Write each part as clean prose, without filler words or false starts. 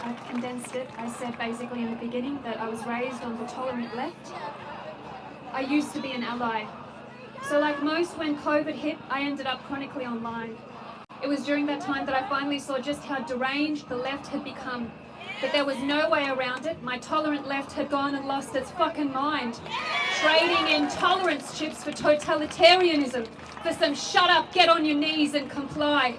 I've condensed it. I said basically in the beginning that I was raised on the tolerant left. I used to be an ally. So like most, when COVID hit, I ended up chronically online. It was during that time that I finally saw just how deranged the left had become. But there was no way around it. My tolerant left had gone and lost its fucking mind. Trading intolerance chips for totalitarianism, for some shut up, get on your knees and comply.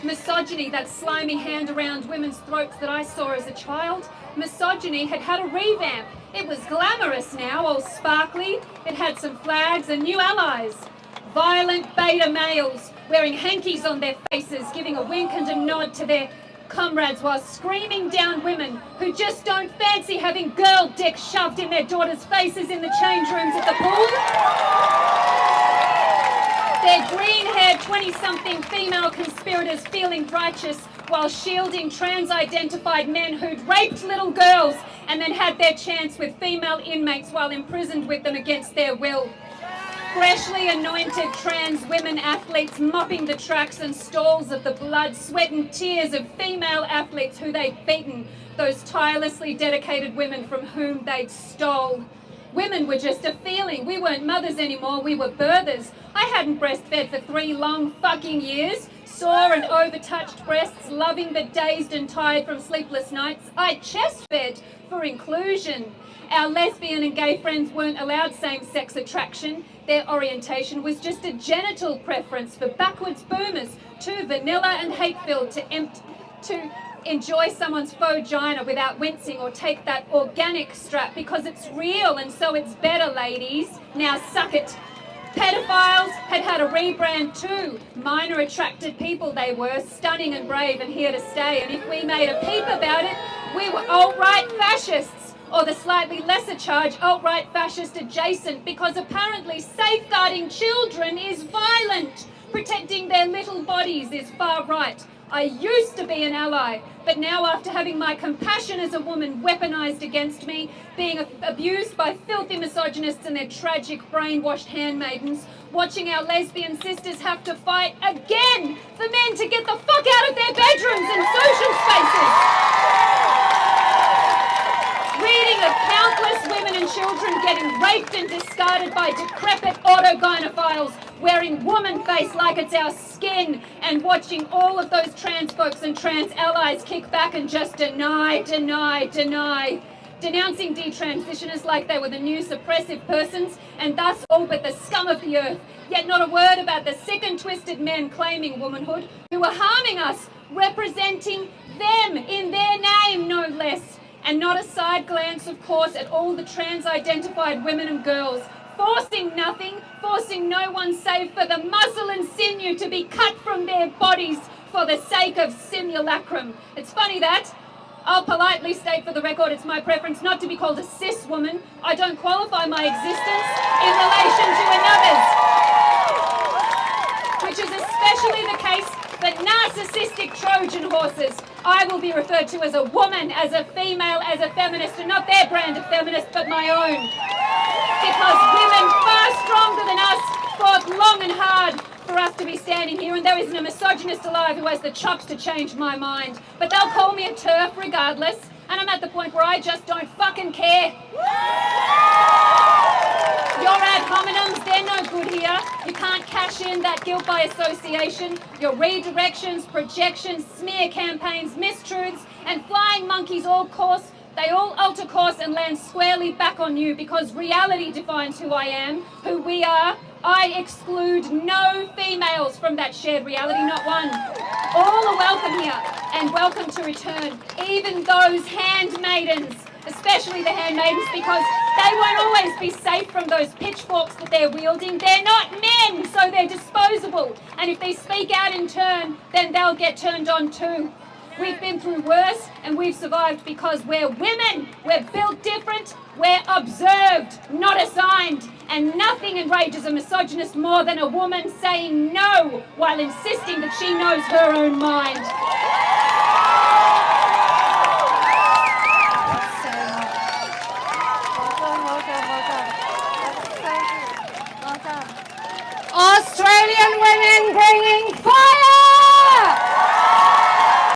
Misogyny, that slimy hand around women's throats that I saw as a child, misogyny had had a revamp. It was glamorous now, all sparkly. It had some flags and new allies. Violent beta males wearing hankies on their faces, giving a wink and a nod to their comrades while screaming down women who just don't fancy having girl dick shoved in their daughters' faces in the change rooms at the pool. Their green-haired 20-something female conspirators feeling righteous while shielding trans-identified men who'd raped little girls and then had their chance with female inmates while imprisoned with them against their will. Freshly anointed trans women athletes mopping the tracks and stalls of the blood, sweat and tears of female athletes who they'd beaten, those tirelessly dedicated women from whom they'd stole. Women were just a feeling. We weren't mothers anymore, we were birthers. I hadn't breastfed for 3 long fucking years. Sore and overtouched breasts, loving but dazed and tired from sleepless nights. I chest fed for inclusion. Our lesbian and gay friends weren't allowed same-sex attraction. Their orientation was just a genital preference for backwards boomers, too vanilla and hate-filled to enjoy someone's vagina without wincing or take that organic strap because it's real and so it's better, ladies. Now suck it. Pedophiles had had a rebrand too. Minor attracted people they were, stunning and brave and here to stay. And if we made a peep about it, we were alt-right fascists, or the slightly lesser charge alt-right fascist adjacent, because apparently safeguarding children is violent. Protecting their little bodies is far right. I used to be an ally, but now after having my compassion as a woman weaponized against me, being abused by filthy misogynists and their tragic brainwashed handmaidens, watching our lesbian sisters have to fight again for men to get the fuck out of their bedrooms and social spaces. Reading of countless women and children getting raped and discarded by decrepit autogynephiles wearing woman face like it's our skin, and watching all of those trans folks and trans allies kick back and just deny. Denouncing detransitioners like they were the new suppressive persons and thus all but the scum of the earth. Yet not a word about the sick and twisted men claiming womanhood who were harming us, representing them in their name, no less. And not a side glance, of course, at all the trans-identified women and girls, forcing nothing, forcing no one save for the muscle and sinew to be cut from their bodies for the sake of simulacrum. It's funny that. I'll politely state for the record it's my preference not to be called a cis woman. I don't qualify my existence in relation to another's, which is especially the case for narcissistic Trojan horses. I will be referred to as a woman, as a female, as a feminist, and not their brand of feminist, but my own. Because women far stronger than us fought long and hard for us to be standing here, and there isn't a misogynist alive who has the chops to change my mind. But they'll call me a TERF regardless, and I'm at the point where I just don't fucking care. Your ad hominems, they're no good here. You can't cash in that guilt by association. Your redirections, projections, smear campaigns, mistruths, and flying monkeys they all alter course and land squarely back on you, because reality defines who I am, who we are. I exclude no females from that shared reality, not one. All are welcome here and welcome to return, even those handmaidens, especially the handmaidens, because they won't always be safe from those pitchforks that they're wielding. They're not men, so they're disposable. And if they speak out in turn, then they'll get turned on too. We've been through worse and we've survived because we're women. We're built different. We're observed, not assigned. And nothing enrages a misogynist more than a woman saying no while insisting that she knows her own mind. Australian women!